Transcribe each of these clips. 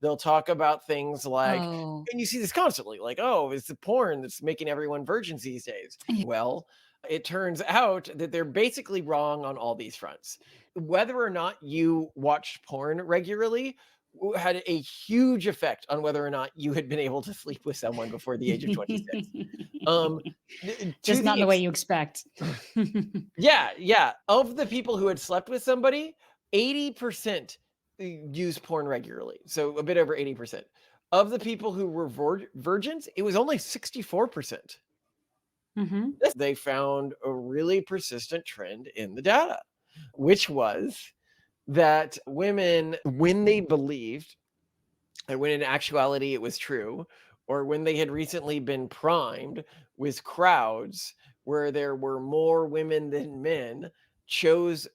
They'll talk about things like, Oh. and you see this constantly, like, oh, it's the porn that's making everyone virgins these days. Yeah. Well, it turns out that they're basically wrong on all these fronts. Whether or not you watched porn regularly had a huge effect on whether or not you had been able to sleep with someone before the age of 26. Um, to Just not in the the way ex you expect. Yeah, yeah. Of the people who had slept with somebody, 80% use porn regularly. So a bit over 80%. Of the people who were virgins, it was only 64%. Mhm. They found a really persistent trend in the data, which was that women, when they believed, and when in actuality it was true, or when they had recently been primed with crowds where there were more women than men, chose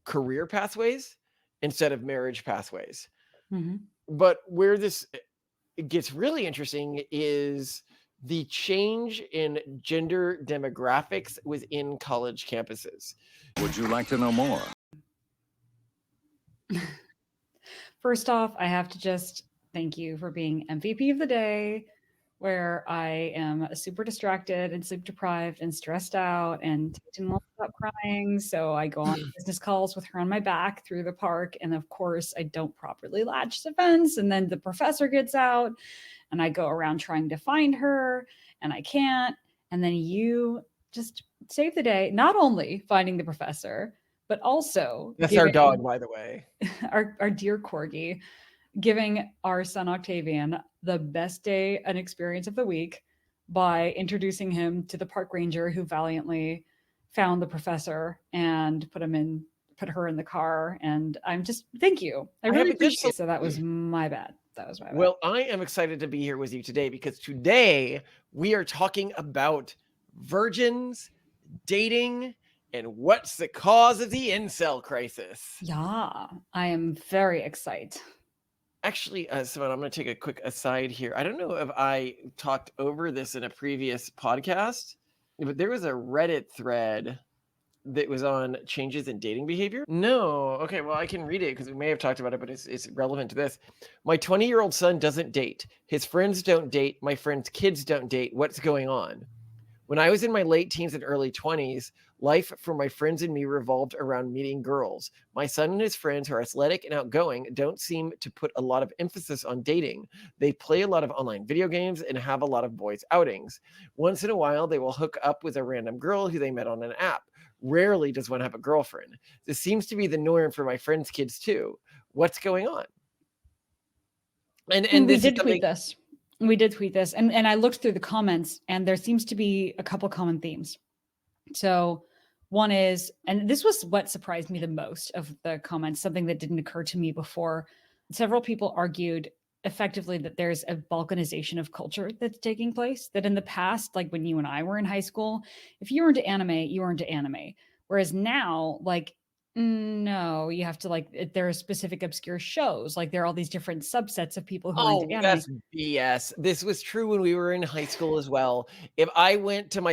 career pathways instead of marriage pathways. Mhm. But where this it gets really interesting is the change in gender demographics within college campuses. Would you like to know more? First off, I have to just thank you for being MVP of the day, where I am super distracted and sleep deprived and stressed out and Titan won't stop crying. So I go on business calls with her on my back through the park. And of course, I don't properly latch the fence. And then the professor gets out and I go around trying to find her and I can't. And then you just save the day, not only finding the professor, but also That's our giving dog, by the way. our dear corgi, giving our son Octavian the best day and experience of the week by introducing him to the park ranger who valiantly found the professor and put her in the car. And I'm just thank you. I I have really a good appreciate it. So that was my bad. That was my bad. Well, I am excited to be here with you today because today we are talking about virgins, dating, and what's the cause of the incel crisis. Yeah, I am very excited. Actually, Simone, I'm going to take a quick aside here. I don't know if I talked over this in a previous podcast, but there was a Reddit thread that was on changes in dating behavior. No, okay, well, I can read it because we may have talked about it, but it's relevant to this. My 20-year-old son doesn't date. His friends don't date. My friends' kids don't date. What's going on? When I was in my late teens and early 20s, life for my friends and me revolved around meeting girls. My son and his friends, who are athletic and outgoing, don't seem to put a lot of emphasis on dating. They play a lot of online video games and have a lot of boys' outings. Once in a while, they will hook up with a random girl who they met on an app. Rarely does one have a girlfriend. This seems to be the norm for my friends' kids too. What's going on? And We this is did something. tweet this. We did tweet this. And I looked through the comments and there seems to be a couple common themes. So one is, and this was what surprised me the most of the comments, something that didn't occur to me before. Several people argued effectively that there's a balkanization of culture that's taking place. That in the past, like when you and I were in high school, if you were into anime, you were into anime. Whereas now, like, no, you have to there are specific obscure shows. Like there are all these different subsets of people who are into Oh, anime. that's BS. This was true when we were in high school as well. If I went to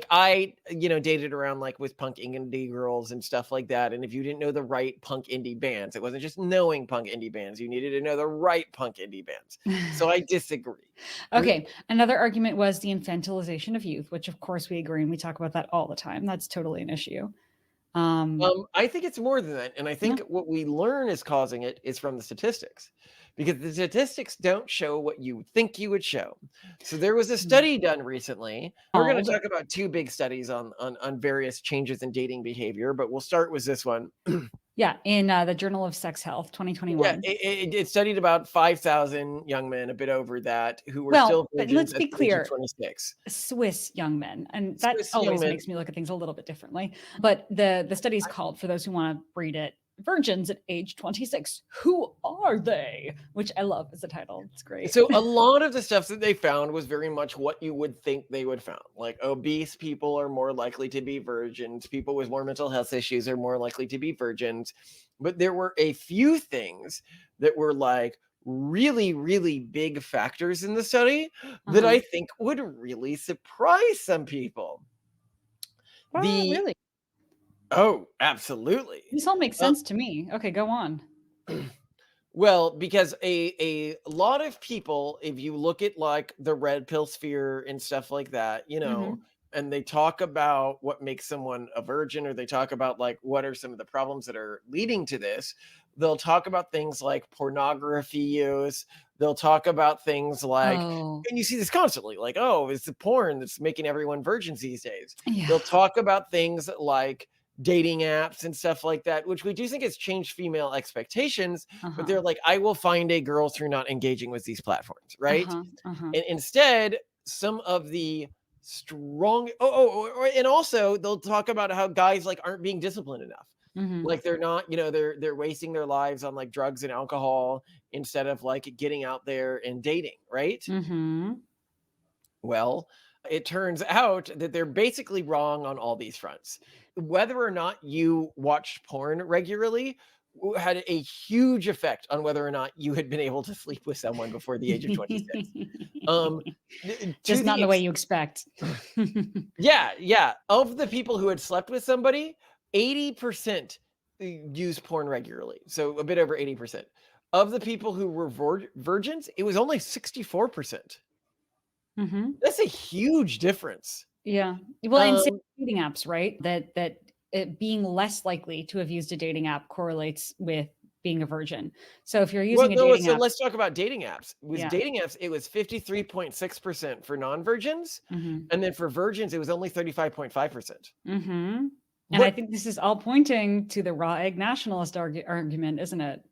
I, dated around like with punk indie girls and stuff like that. And if you didn't know the right punk indie bands, it wasn't just knowing punk indie bands. You needed to know the right punk indie bands. So I disagree. Okay. Another argument was the infantilization of youth, which of course we agree and we talk about that all the time. That's totally an issue. I think it's more than that. And I think Yeah. what we learn is causing it is from the statistics, because the statistics don't show what you think you would show. So there was a study done recently. We're going to Called- talk about two big studies on various changes in dating behavior, but we'll start with this one. Yeah, in the Journal of Sex Health, Yeah, 2021. it studied about 5,000 young men, a bit over that, who were still Well, but virgins let's at be the age of clear, 26. Swiss young men, and that Swiss young always men. makes me look at things a little bit differently. But the study's called, for those who want to read it, "Virgins at age 26. Who are they?" Which I love as a title. It's great. So a lot of the stuff that they found was very much what you would think they would found. Like obese people are more likely to be virgins. People with more mental health issues are more likely to be virgins. But there were a few things that were like really, really big factors in the study that Uh-huh. I think would really surprise some people. Well, The really? Oh, absolutely. This all makes Uh, sense to me. Okay, go on. Well, because a lot of people, if you look at like the red pill sphere and stuff like that, Hmm. and they talk about what makes someone a virgin, or they talk about like what are some of the problems that are leading to this, they'll talk about things like pornography use. They'll talk about things like, Oh, and you see this constantly, like, oh, it's the porn that's making everyone virgins these days. yeah. They'll talk about things like dating apps and stuff like that, which we do think has changed female expectations, but Uh-huh. they're like, I will find a girl through not engaging with these platforms, right? Uh-huh. Uh-huh. And instead, some of the strong and also they'll talk about how guys like aren't being disciplined enough. Hmm. Like they're not, they're wasting their lives on like drugs and alcohol instead of like getting out there and dating, right? Hmm. Well, it turns out that they're basically wrong on all these fronts. Whether or not you watched porn regularly had a huge effect on whether or not you had been able to sleep with someone before the age of 26. Um, to Just not the in the way ex- you expect. yeah, yeah. Of the people who had slept with somebody, 80% use porn regularly. So a bit over 80%. Of the people who were virgins, it was only 64%. Hmm. That's a huge difference. Yeah. Well, and same Um, dating apps, right? That it being less likely to have used a dating app correlates with being a virgin. So if you're well, using a no, dating so app, let's talk about dating apps. With yeah. dating apps, it was 53.6% for non-virgins, Hmm. and then for virgins, it was only 35.5%. Hmm. And I What think this is all pointing to the raw egg nationalist argument, isn't it?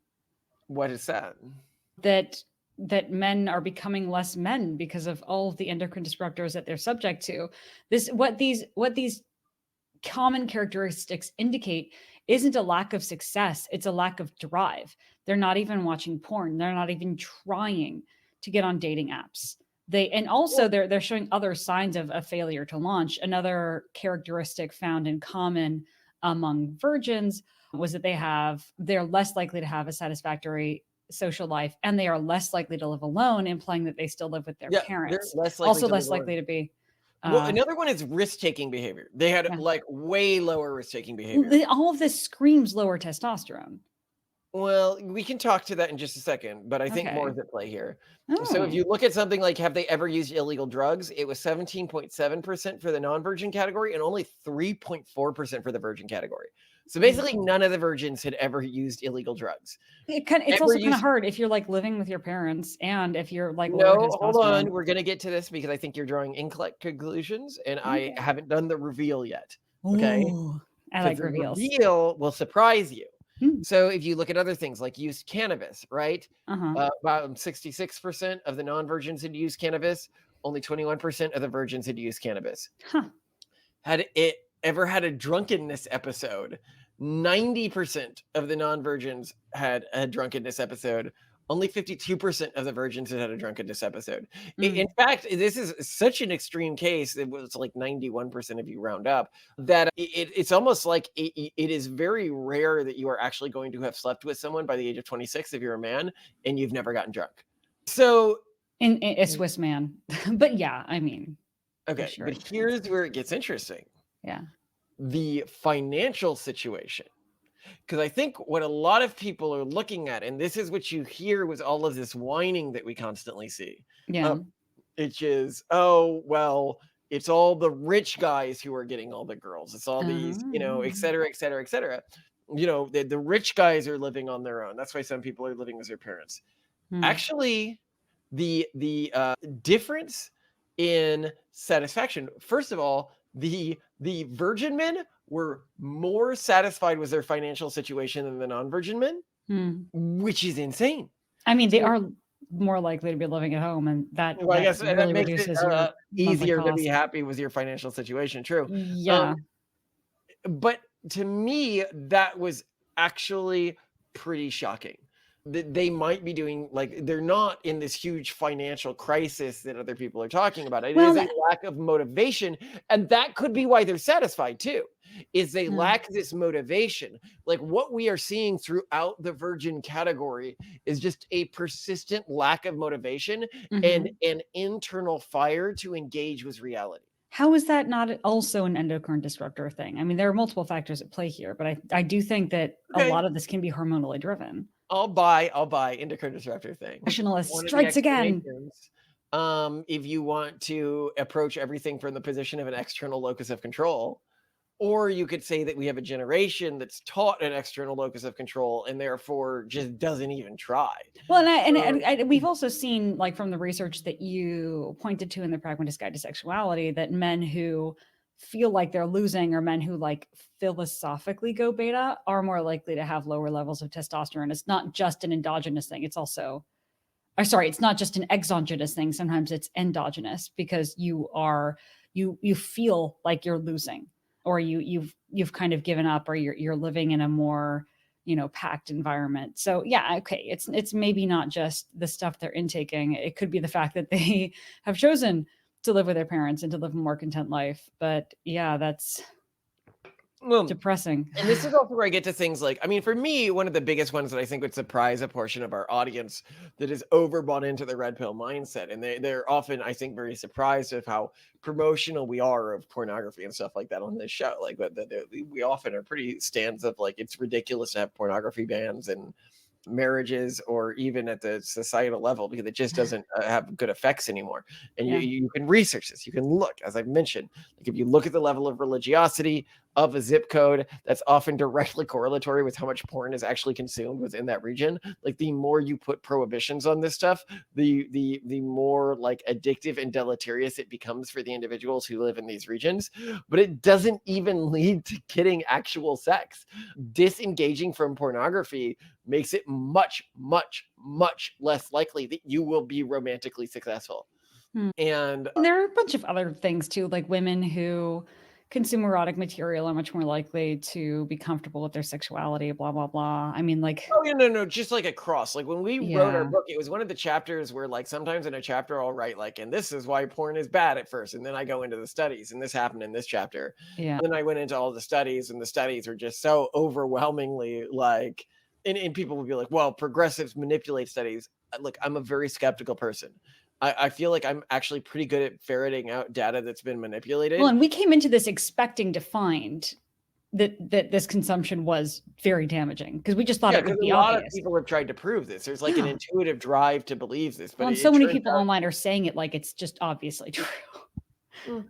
what is that? That men are becoming less men because of all of the endocrine disruptors that they're subject to. This what these common characteristics indicate isn't a lack of success, it's a lack of drive. They're not even watching porn, they're not even trying to get on dating apps. And also Well, they're showing other signs of a failure to launch. Another characteristic found in common among virgins was that they're less likely to have a satisfactory social life, and they are less likely to live alone, implying that they still live with their yeah, they're parents. less likely Also to live less alone. likely to be Well, uh another one is risk-taking behavior. They had yeah. like way lower risk-taking behavior. All of this screams lower testosterone. Well, we can talk to that in just a second, but I think more Okay. is at play here. So if Oh. you look at something like have they ever used illegal drugs, it was 17.7% for the non-virgin category and only 3.4% for the virgin category. So Mm. basically none of the virgins had ever used illegal drugs. It's Ever also kind of used hard if you're like living with your parents and if you're like lower No, hold testosterone. on. We're going to get to this because I think you're drawing incorrect conclusions and I Okay. haven't done the reveal yet. Okay? Ooh, I Because like the reveals. reveal will surprise you. Mm. So if you look at other things like used cannabis, right? Uh-huh. About 66% of the non-virgins had used cannabis. Only 21% of the virgins had used cannabis. Huh. Had it ever had a drunkenness episode? 90% of the non-virgins had a drunkenness episode. Only 52% of the virgins had a drunkenness episode. In Mm. fact, this is such an extreme case. It was like 91% if you round up, that it's almost like it is very rare that you are actually going to have slept with someone by the age of 26 if you're a man and you've never gotten drunk. So, In a Swiss man. But yeah, I mean, I'm okay, sure but it depends. here's where it gets interesting. Yeah. The financial situation. Because I think what a lot of people are looking at, and this is what you hear with all of this whining that we constantly see, Yeah. uh, which is, oh, well, it's all the rich guys who are getting all the girls. It's all these, et Oh. cetera, et cetera, et cetera. The rich guys are living on their own. That's why some people are living with their parents. Hmm. Actually, the difference in satisfaction. First of all, the virgin men were more satisfied with their financial situation than the non-virgin men, Hmm. which is insane. I mean, they So, are more likely to be living at home, and that well, I that guess that really makes it reduces your monthly easier to be cost. happy with your financial situation. True, um, Yeah. but to me, that was actually pretty shocking. That they might be doing like they're not in this huge financial crisis that other people are talking about. It is Well, a lack of motivation, and that could be why they're satisfied too. Is they hmm. lack this motivation. Like what we are seeing throughout the virgin category is just a persistent lack of motivation and Mhm. an internal fire to engage with reality. How is that not also an endocrine disruptor thing? I mean, there are multiple factors at play here, but I do think that a Okay. lot of this can be hormonally driven. I'll buy endocrine disruptor thing. Nationalist One of the strikes again. explanations, if you want to approach everything from the position of an external locus of control, or you could say that we have a generation that's taught an external locus of control and therefore just doesn't even try. Well, and we've also seen, like, from the research that you pointed to in the Pragmatist Guide to Sexuality, that men who feel like they're losing, or men who like philosophically go beta, are more likely to have lower levels of testosterone. It's not just an endogenous thing. It's also, or sorry, it's not just an exogenous thing. Sometimes it's endogenous, because you feel like you're losing, or you've kind of given up, or you're living in a more, packed environment. So yeah, okay, it's maybe not just the stuff they're intaking. It could be the fact that they have chosen to live with their parents and to live a more content life. But yeah, that's depressing. And this is also where I get to things like, I mean, for me, one of the biggest ones that I think would surprise a portion of our audience that is overbought into the red pill mindset. And they're often, I think, very surprised of how promotional we are of pornography and stuff like that on this show. Like, we often are pretty stands of like, it's ridiculous to have pornography bans and marriages, or even at the societal level, because it just doesn't have good effects anymore. And you can research this. You can look, as I've mentioned, like if you look at the level of religiosity of a zip code, that's often directly correlatory with how much porn is actually consumed within that region. Like the more you put prohibitions on this stuff, the more like addictive and deleterious it becomes for the individuals who live in these regions. But it doesn't even lead to getting actual sex. Disengaging from pornography makes it much, much, much less likely that you will be romantically successful. And there are a bunch of other things too, like women who consume erotic material are much more likely to be comfortable with their sexuality, blah, blah, blah. I mean, like, oh, yeah, no, just like across. Like when we wrote our book, it was one of the chapters where, like, sometimes in a chapter I'll write like, and this is why porn is bad at first. And then I go into the studies, and this happened in this chapter. yeah. And then I went into all the studies, and the studies are just so overwhelmingly like, and people will be like, well, progressives manipulate studies. Look, I'm a very skeptical person. I feel like I'm actually pretty good at ferreting out data that's been manipulated. Well, and we came into this expecting to find that this consumption was very damaging, because we just thought it would be a lot obvious. of people have tried to prove this. There's like an intuitive drive to believe this, but and so many people online are saying it like it's just obviously true.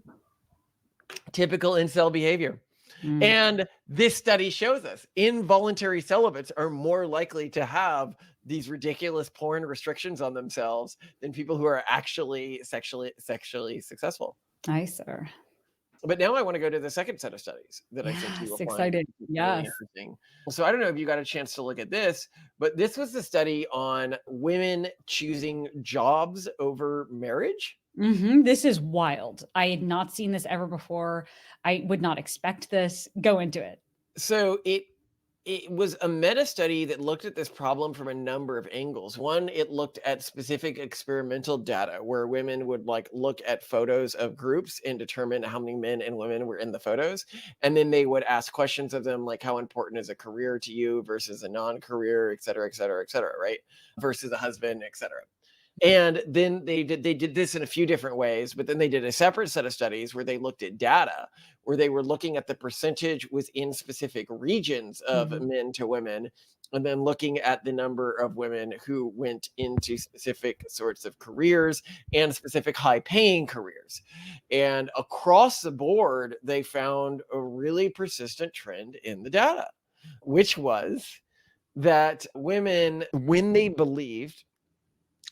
Typical incel behavior. And this study shows us involuntary celibates are more likely to have these ridiculous porn restrictions on themselves than people who are actually sexually successful. Nicer. But now I want to go to the second set of studies that I think you will find excited. really interesting. So I don't know if you got a chance to look at this, but this was the study on women choosing jobs over marriage. This is wild. I had not seen this ever before. I would not expect this. Go into it. So it was a meta study that looked at this problem from a number of angles. One, it looked at specific experimental data where women would like look at photos of groups and determine how many men and women were in the photos. And then they would ask questions of them, like how important is a career to you versus a non-career, et cetera, et cetera, et cetera, right? Versus a husband, et cetera. And then they did this in a few different ways, but then they did a separate set of studies where they looked at data, where they were looking at the percentage within specific regions of men to women, and then looking at the number of women who went into specific sorts of careers and specific high-paying careers. And across the board, they found a really persistent trend in the data, which was that women, when they believed,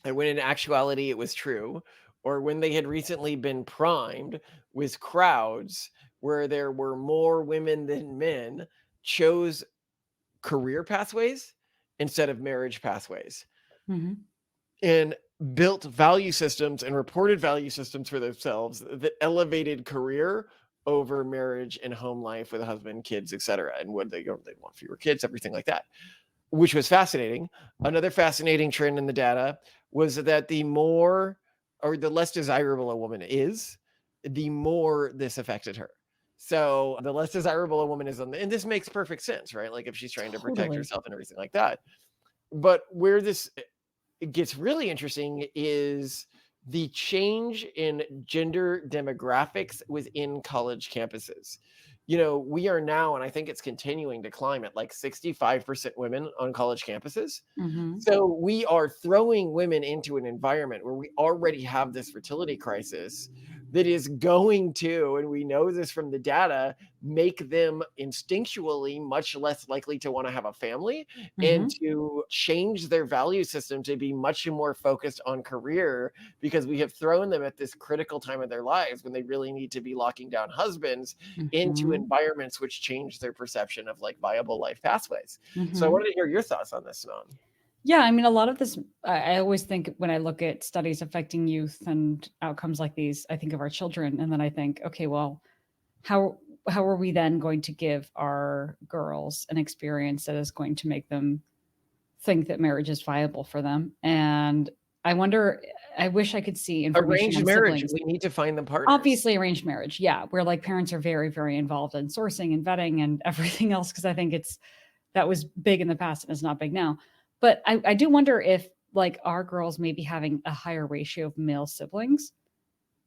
and when in actuality it was true, or when they had recently been primed with crowds where there were more women than men, chose career pathways instead of marriage pathways, and built value systems and reported value systems for themselves that elevated career over marriage and home life with a husband, kids, etc. And what they want fewer kids, everything like that, which was fascinating. Another fascinating trend in the data was that the more or the less desirable a woman is, the more this affected her. So the less desirable a woman is and this makes perfect sense, right? Like if she's trying to protect herself and everything like that. But where this gets really interesting is the change in gender demographics within college campuses. we are now, and I think it's continuing to climb at like 65% women on college campuses. Mm-hmm. So we are throwing women into an environment where we already have this fertility crisis that is going to, and we know this from the data, make them instinctually much less likely to want to have a family and Mm-hmm. to change their value system to be much more focused on career, because we have thrown them at this critical time of their lives when they really need to be locking down husbands into Mm-hmm. environments which change their perception of like viable life pathways. So I Mm-hmm. wanted to hear your thoughts on this, Simone. Yeah, I mean, a lot of this, I always think when I look at studies affecting youth and outcomes like these, I think of our children, and then I think, okay, well, how how are we then going to give our girls an experience that is going to make them think that marriage is viable for them? And I wonder, I wish I could see information Arranged on marriage, siblings. we need to find them partners. Obviously, arranged marriage, yeah, where like parents are very, very involved in sourcing and vetting and everything else, because I think that was big in the past and it's not big now. But I do wonder if like our girls maybe having a higher ratio of male siblings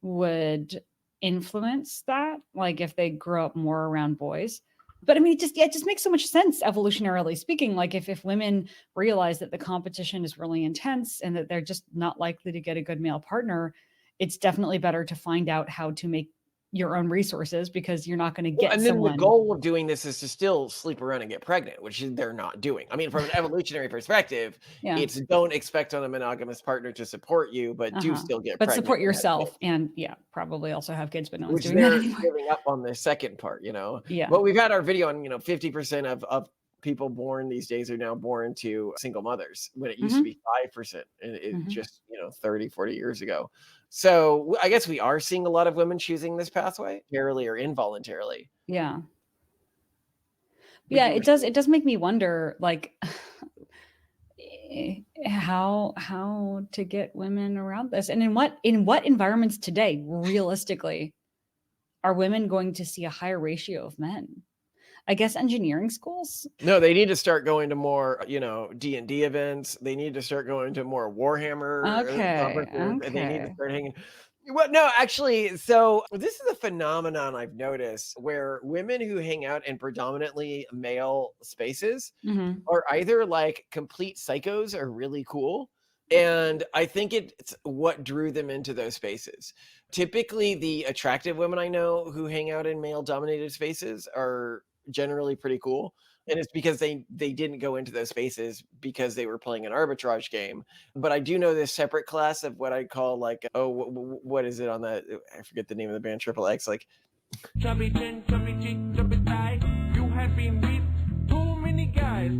would influence that, like if they grow up more around boys. But I mean, it just makes so much sense evolutionarily speaking. Like if women realize that the competition is really intense and that they're just not likely to get a good male partner, it's definitely better to find out how to make your own resources, because you're not going to Well, get and then the someone. goal of doing this is to still sleep around and get pregnant, which they're not doing. I mean, from an evolutionary perspective, Yeah. it's don't expect on a monogamous partner to support you, but do Uh-huh. still get But pregnant support and have yourself, kids, and yeah, probably also have kids, but no one's which doing that they're anymore. giving up on the second part. Yeah. But we've had our video on, 50% of people born these days are now born to single mothers when it used to Mhm. be 5% Mhm. just, 30, 40 years ago. So I guess we are seeing a lot of women choosing this pathway, voluntarily or involuntarily. Yeah. But Yeah, you were it does make me wonder, like, how to get women around this, and in what environments today, realistically, are women going to see a higher ratio of men? I guess engineering schools? No, they need to start going to more, D&D events. They need to start going to more Warhammer Okay, conferences, and they need to okay. start hanging. Well, no, actually, so this is a phenomenon I've noticed where women who hang out in predominantly male spaces Mhm. are either like complete psychos or really cool. And I think it's what drew them into those spaces. Typically, the attractive women I know who hang out in male dominated spaces are generally pretty cool. And it's because they didn't go into those spaces because they were playing an arbitrage game. But I do know this separate class of what I call like, oh, what is it on that? I forget the name of the band, Triple X. Like, Chubby chin, chubby cheek, chubby thigh. You have been with too many guys,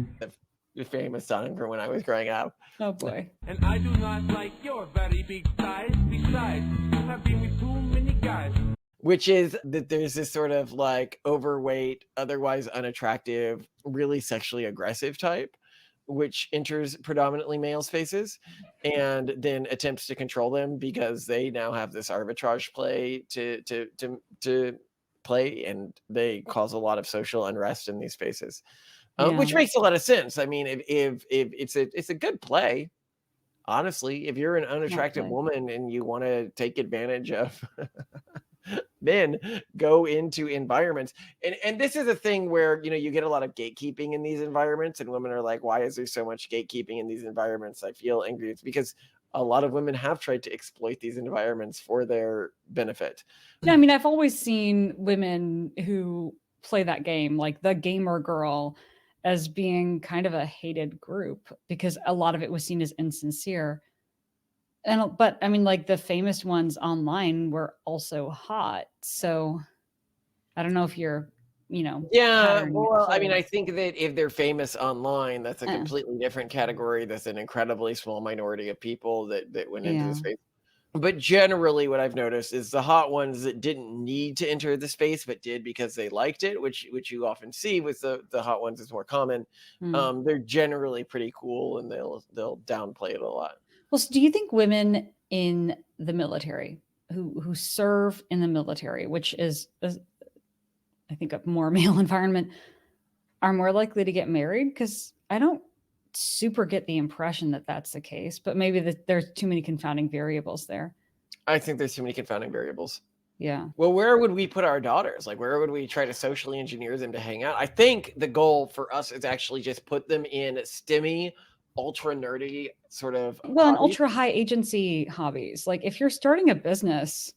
the famous song from when I was growing up. Oh boy. and I do not like your very big thighs. Besides, you have been with too many guys. Which is that there's this sort of like overweight, otherwise unattractive, really sexually aggressive type, which enters predominantly male spaces and then attempts to control them because they now have this arbitrage play to play, and they cause a lot of social unrest in these spaces. Yeah, Which makes a lot of sense. I mean, if it's a good play, honestly, if you're an smart unattractive play. woman and you want to take advantage of men, go into environments. And this is a thing where you get a lot of gatekeeping in these environments, and women are like, why is there so much gatekeeping in these environments? I feel angry. It's because a lot of women have tried to exploit these environments for their benefit. No, I mean, I've always seen women who play that game, like the gamer girl, as being kind of a hated group because a lot of it was seen as insincere. And but I mean, like the famous ones online were also hot. So I don't know if you're, Yeah, patterning it well, I mean, I forward. think that if they're famous online, that's a Eh, completely different category. That's an incredibly small minority of people that went into the yeah. space. But generally, what I've noticed is the hot ones that didn't need to enter the space, but did because they liked it, which you often see with the hot ones is more common. Hmm. They're generally pretty cool, and they'll downplay it a lot. Well, so do you think women in the military who serve in the military, which is I think a more male environment, are more likely to get married? Because I don't super get the impression that that's the case, but maybe that there's too many confounding variables there. I think there's too many confounding variables. Yeah. Well, where would we put our daughters? Like, where would we try to socially engineer them to hang out? I think the goal for us is actually just put them in STEMmy, ultra nerdy sort of Well, and hobbies. ultra high agency hobbies. Like if you're starting a business,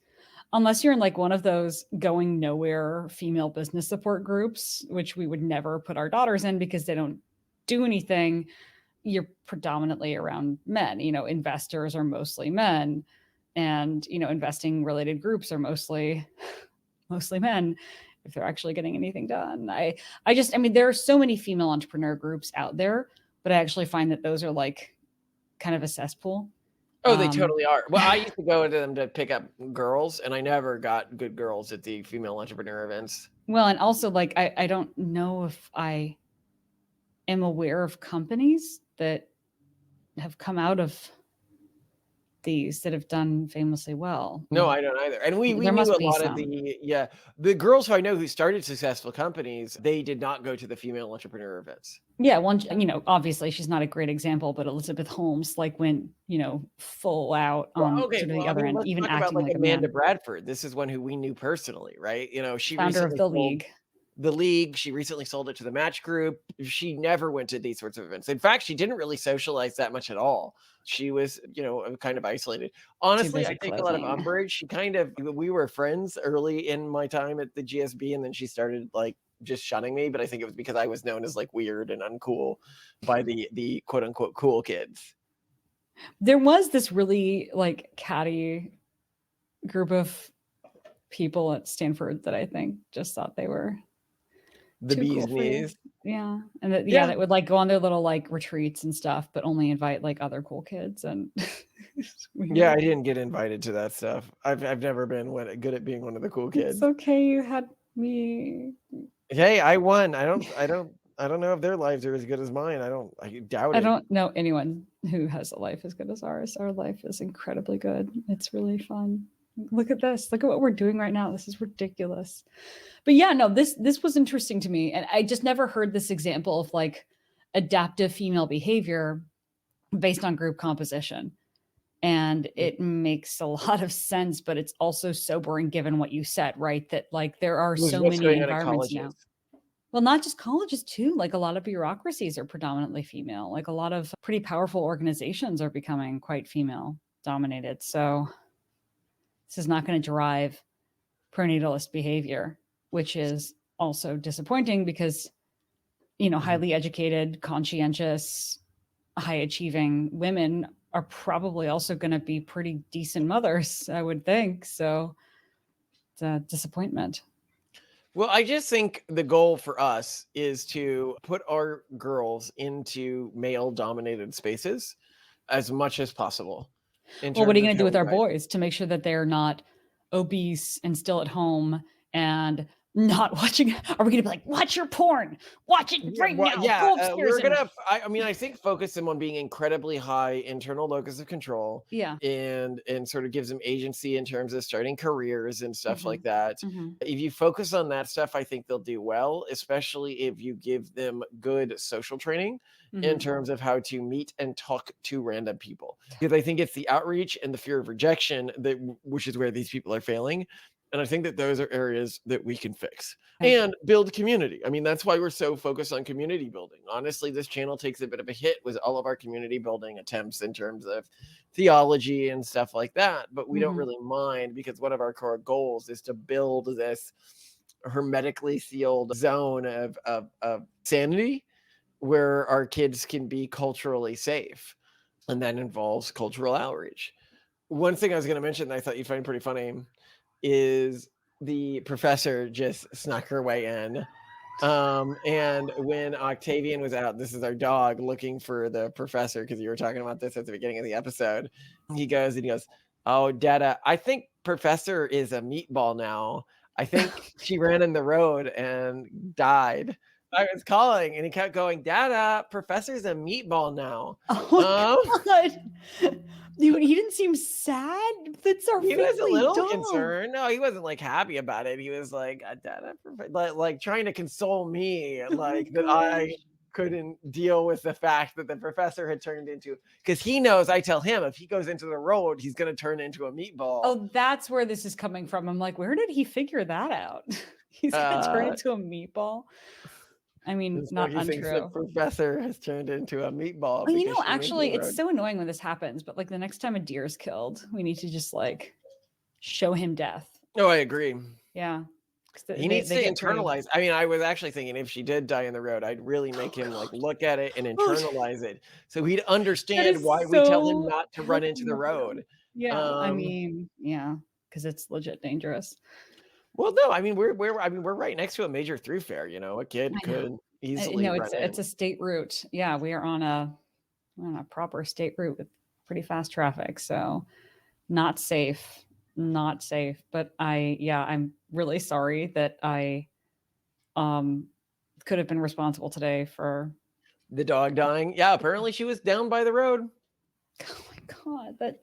unless you're in like one of those going nowhere female business support groups, which we would never put our daughters in because they don't do anything, you're predominantly around men. Investors are mostly men, and investing related groups are mostly men if they're actually getting anything done. I mean, there are so many female entrepreneur groups out there, but I actually find that those are like kind of a cesspool. Oh, they Um, totally are. Well, I used to go into them to pick up girls, and I never got good girls at the female entrepreneur events. well, and also like I don't know if I am aware of companies that have come out of these that have done famously well. No, I don't either. And we There knew must a be lot of some. the girls who I know who started successful companies, they did not go to the female entrepreneur events. Yeah, one, obviously she's not a great example, but Elizabeth Holmes like went, full out Well, on okay, sort of well, the I other mean, end, let's even talk about acting like like a Amanda man. Bradford. This is one who we knew personally, right? She Founder of recently the sold League. the League. She recently sold it to the Match Group. She never went to these sorts of events. In fact, she didn't really socialize that much at all. She was, kind of isolated. Too Honestly, busy I take a lot of closing. umbrage. We were friends early in my time at the GSB, and then she started like just shunning me. But I think it was because I was known as like weird and uncool by the quote unquote cool kids. There was this really like catty group of people at Stanford that I think just thought they were The too bee's cool for you. knees. Yeah. And that, Yeah. that would like go on their little like retreats and stuff, but only invite like other cool kids. And it's Yeah, I weird. didn't get invited to that stuff. I've never been good at being one of the cool kids. It's okay. You had me. Hey, I won. I don't know if their lives are as good as mine. I doubt I it. don't know anyone who has a life as good as ours. Our life is incredibly good. It's really fun. Look at this. Look at what we're doing right now. This is ridiculous. But yeah, no, this was interesting to me. And I just never heard this example of like adaptive female behavior based on group composition. And it makes a lot of sense, but it's also sobering given what you said, right? That like there are so What's many going on in environments now. colleges? Well, not just colleges too. Like a lot of bureaucracies are predominantly female. Like a lot of pretty powerful organizations are becoming quite female dominated. So this is not going to drive prenatalist behavior, which is also disappointing because, highly educated, conscientious, high achieving women are probably also going to be pretty decent mothers, I would think. So it's a disappointment. Well, I just think the goal for us is to put our girls into male-dominated spaces as much as possible. Well, what are you going to do with our boys? boys to make sure that they're not obese and still at home and not watching? Are we going to be like, watch your porn? Watch it right now. Go upstairs. We're gonna. I think focus them on being incredibly high internal locus of control. Yeah. and sort of gives them agency in terms of starting careers and stuff like that. Mhm. If you focus on that stuff, I think they'll do well, especially if you give them good social training in Mhm. terms of how to meet and talk to random people. Because I think it's the outreach and the fear of rejection which is where these people are failing. And I think that those are areas that we can fix Okay. and build community. I mean, that's why we're so focused on community building. Honestly, this channel takes a bit of a hit with all of our community building attempts in terms of theology and stuff like that. But we don't Mhm. really mind because one of our core goals is to build this hermetically sealed zone of sanity where our kids can be culturally safe. And that involves cultural outreach. One thing I was going to mention that I thought you'd find pretty funny is the professor just snuck her way in. And when Octavian was out, this is our dog looking for the professor, because you were talking about this at the beginning of the episode. He goes, "Oh, Dada, I think Professor is a meatball now. I think she ran in the road and died." I was calling and he kept going, "Dada, Professor's a meatball now." Oh my God. Dude, he didn't seem sad. That's our He was a family little dog. concerned. No, he wasn't like happy about it. He was like, Dada, like trying to console me, Oh my like that I gosh. couldn't deal with the fact that the professor had turned into, because he knows, I tell him, if he goes into the road, he's going to turn into a meatball. Oh, that's where this is coming from. I'm like, where did he figure that out? He's going to turn into a meatball. I mean, So not he thinks the untrue. professor has turned into a meatball. Well, because she went actually, to the it's road. so annoying when this happens, but like the next time a deer is killed, we need to just like show him death. Oh, I agree. Yeah. He needs to get pretty. internalize. I mean, I was actually thinking if she did die in the road, I'd really make him like look at it and Oh, internalize it, so he'd understand is why we tell him so not to run into the road. Yeah, I Um, mean, yeah, because it's legit dangerous. well, no, I mean we're right next to a major thoroughfare. You know, a kid I know. could easily No, run in. it's a state route. Yeah, we are on a proper state route with pretty fast traffic, so not safe, not safe. But I'm really sorry that I could have been responsible today for. The dog dying. Yeah, apparently she was down by the road. Oh my god, that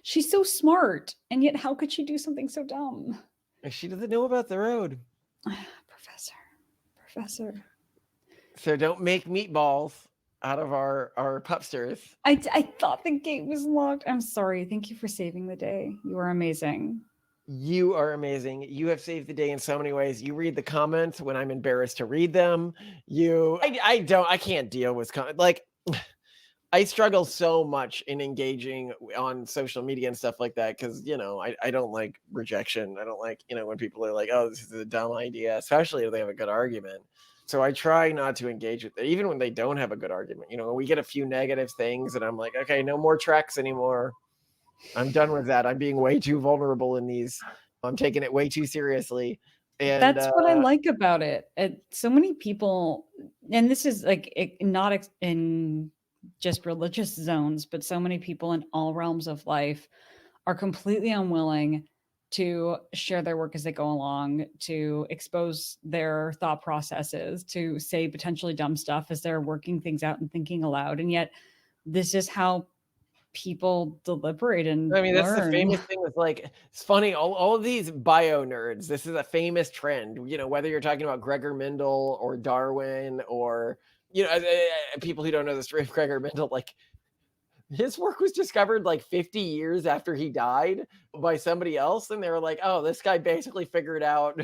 she's so smart, and yet how could she do something so dumb? She doesn't know about the road. Professor. So don't make meatballs out of our pupsters. I thought the gate was locked. I'm sorry. Thank you for saving the day. You are amazing. You are amazing. You have saved the day in so many ways. You read the comments when I'm embarrassed to read them. I can't deal with like I struggle so much in engaging on social media and stuff like that because I don't like rejection. I don't like when people are like, oh, this is a dumb idea, especially if they have a good argument. So I try not to engage with it, even when they don't have a good argument. We get a few negative things and I'm like, okay, no more treks anymore. I'm done with that. I'm being way too vulnerable in these. I'm taking it way too seriously. And that's what I like about it. So many people, and this is like not in just religious zones, but so many people in all realms of life are completely unwilling to share their work as they go along, to expose their thought processes, to say potentially dumb stuff as they're working things out and thinking aloud. And yet this is how people deliberate and I mean, that's the learn. famous thing with it's funny, all of these bio nerds, this is a famous trend, whether you're talking about Gregor Mendel or Darwin or, people who don't know the story of Gregor Mendel, like his work was discovered like 50 years after he died by somebody else. And they were like, oh, this guy basically figured out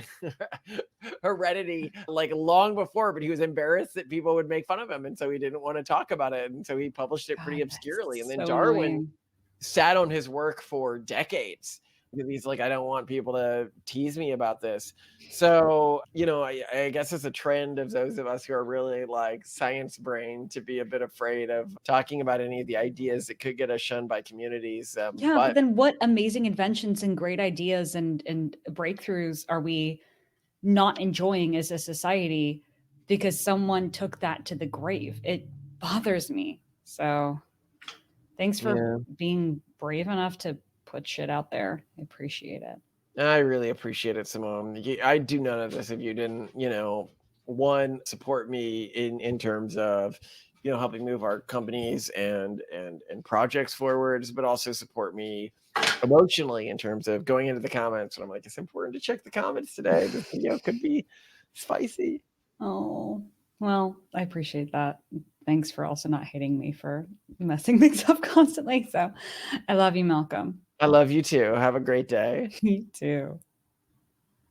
heredity like long before, but he was embarrassed that people would make fun of him. And so he didn't want to talk about it. And so he published it pretty obscurely. And then so Darwin annoying. sat on his work for decades because he's like, I don't want people to tease me about this. So, I guess it's a trend of those of us who are really like science brain to be a bit afraid of talking about any of the ideas that could get us shunned by communities. But then what amazing inventions and great ideas and breakthroughs are we not enjoying as a society because someone took that to the grave? It bothers me. So thanks for being brave enough to put shit out there. I appreciate it. I really appreciate it, Simone. I do none of this if you didn't, one, support me in terms of, helping move our companies and projects forwards, but also support me emotionally in terms of going into the comments. And I'm like, it's important to check the comments today. This video could be spicy. Oh, well, I appreciate that. Thanks for also not hating me for messing things up constantly. So I love you, Malcolm. I love you too. Have a great day. Me too.